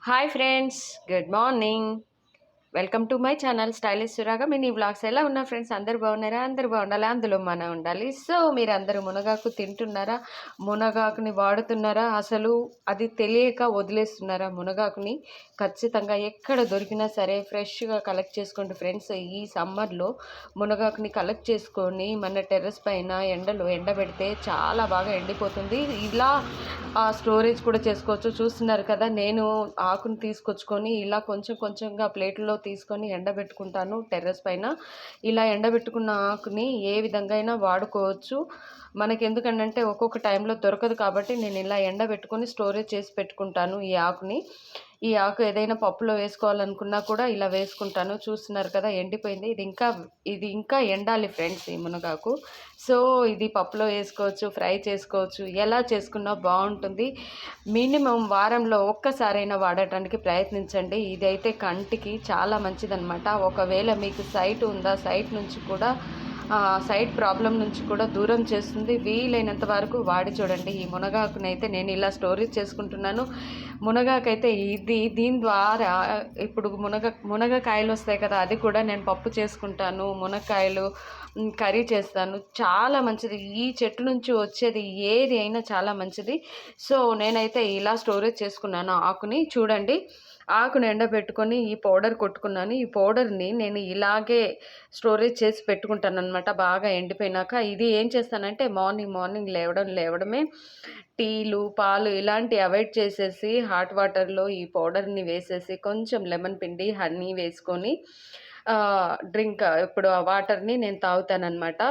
Hi friends, good morning. Welcome to my channel stylish సురాగా mini vlogs. ఎలా ఉన్నా friends? అందరు బాగున్నారా? అందరు బాగుండాలి, అందులో మనం ఉండాలి. సో మీరు అందరూ మునగాకు తింటున్నారా? మునగాకుని వాడుతున్నారా? అసలు అది తెలియక వదిలేస్తున్నారా? మునగాకుని ఖచ్చితంగా ఎక్కడ దొరికినా సరే ఫ్రెష్గా కలెక్ట్ చేసుకోండి ఫ్రెండ్స్. ఈ సమ్మర్లో మునగాకుని కలెక్ట్ చేసుకొని మన టెర్రస్ పైన ఎండలో ఎండబెడితే చాలా బాగా ఎండిపోతుంది. ఇలా స్టోరేజ్ కూడా చేసుకోవచ్చు. చూస్తున్నారు కదా, నేను ఆకుని తీసుకొచ్చుకొని ఇలా కొంచెం కొంచెంగా ప్లేట్లో తీసుకొని ఎండబెట్టుకుంటాను టెర్రస్ పైన. ఇలా ఎండబెట్టుకున్న ఆకుని ఏ విధంగా అయినా వాడుకోవచ్చు. మనకి ఎందుకంటే ఒక్కొక్క టైంలో దొరకదు కాబట్టి నేను ఇలా ఎండబెట్టుకొని స్టోరేజ్ చేసి పెట్టుకుంటాను ఈ ఆకుని. ఈ ఆకు ఏదైనా పప్పులో వేసుకోవాలనుకున్నా కూడా ఇలా వేసుకుంటాను. చూస్తున్నారు కదా, ఎండిపోయింది. ఇది ఇంకా ఎండాలి ఫ్రెండ్స్ ఈ మునగాకు. సో ఇది పప్పులో వేసుకోవచ్చు, ఫ్రై చేసుకోవచ్చు, ఎలా చేసుకున్నా బాగుంటుంది. మినిమం వారంలో ఒక్కసారైనా వాడటానికి ప్రయత్నించండి. ఇదైతే కంటికి చాలా మంచిదన్నమాట. ఒకవేళ మీకు సైట్ ఉందా, సైట్ ప్రాబ్లం నుంచి కూడా దూరం చేస్తుంది. వీలైనంత వరకు వాడి చూడండి. ఈ మునగాకునైతే నేను ఇలా స్టోరేజ్ చేసుకుంటున్నాను. మునగాకైతే దీని ద్వారా ఇప్పుడు మునగకాయలు వస్తాయి కదా, అది కూడా నేను పప్పు చేసుకుంటాను. మునక్కాయలు కర్రీ చేస్తాను. చాలా మంచిది. ఈ చెట్టు నుంచి వచ్చేది ఏది అయినా చాలా మంచిది. సో నేనైతే ఇలా స్టోరేజ్ చేసుకున్నాను ఆకుని. చూడండి, ఆకును ఎండబెట్టుకొని ఈ పౌడర్ కొట్టుకున్నాను. ఈ పౌడర్ని నేను ఇలాగే స్టోరేజ్ చేసి పెట్టుకుంటాను అనమాట. బాగా ఎండిపోయినాక ఇది ఏం చేస్తానంటే మార్నింగ్ లేవడమే టీలు, పాలు ఇలాంటి అవాయిడ్ చేసేసి హాట్ వాటర్లో ఈ పౌడర్ని వేసేసి కొంచెం లెమన్ పిండి, హనీ వేసుకొని డ్రింక్ ఇప్పుడు ఆ వాటర్ని నేను తాగుతానమాట.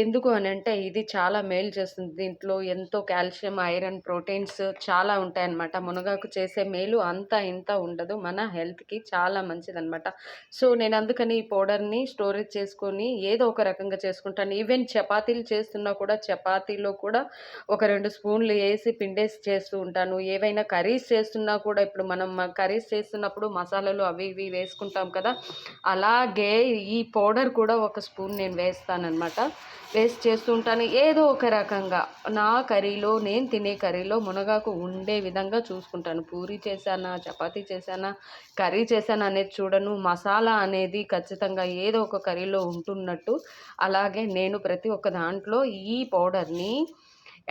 ఎందుకు అని అంటే ఇది చాలా మేలు చేస్తుంది. దీంట్లో ఎంతో కాల్షియం, ఐరన్, ప్రోటీన్స్ చాలా ఉంటాయన్నమాట. మునగాకు చేసే మేలు అంతా ఇంత ఉండదు, మన హెల్త్కి చాలా మంచిదన్నమాట. సో నేను అందుకని ఈ పౌడర్ని స్టోరేజ్ చేసుకొని ఏదో ఒక రకంగా చేసుకుంటాను. ఈవెన్ చపాతీలు చేస్తున్నా కూడా చపాతీలో కూడా ఒక 2 స్పూన్లు వేసి పిండేసి చేస్తూ ఉంటాను. ఏవైనా కర్రీస్ చేస్తున్నా కూడా ఇప్పుడు మనం కర్రీస్ చేస్తున్నప్పుడు మసాలాలు అవి ఇవి వేసుకుంటాం కదా, అలాగే ఈ పౌడర్ కూడా ఒక స్పూన్ నేను వేస్తానన్నమాట. వేస్ట్ చేస్తూ ఉంటాను. ఏదో ఒక రకంగా నా కర్రీలో, నేను తినే కర్రీలో మునగాకు ఉండే విధంగా చూసుకుంటాను. పూరీ చేశానా, చపాతీ చేశానా, కర్రీ చేశానా అనేది చూడను. మసాలా అనేది ఖచ్చితంగా ఏదో ఒక కర్రీలో ఉంటున్నట్టు అలాగే నేను ప్రతి ఒక్క దాంట్లో ఈ పౌడర్ని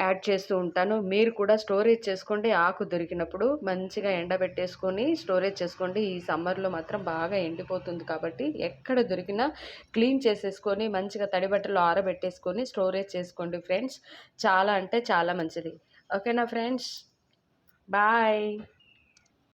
యాడ్ చేస్తూ ఉంటాను. మీరు కూడా స్టోరేజ్ చేసుకోండి. ఆకు దొరికినప్పుడు మంచిగా ఎండబెట్టేసుకొని స్టోరేజ్ చేసుకోండి. ఈ సమ్మర్లో మాత్రం బాగా ఎండిపోతుంది కాబట్టి ఎక్కడ దొరికినా క్లీన్ చేసేసుకొని మంచిగా తడి బట్టలు ఆరబెట్టేసుకొని స్టోరేజ్ చేసుకోండి ఫ్రెండ్స్. చాలా అంటే చాలా మంచిది. ఓకేనా ఫ్రెండ్స్? బాయ్.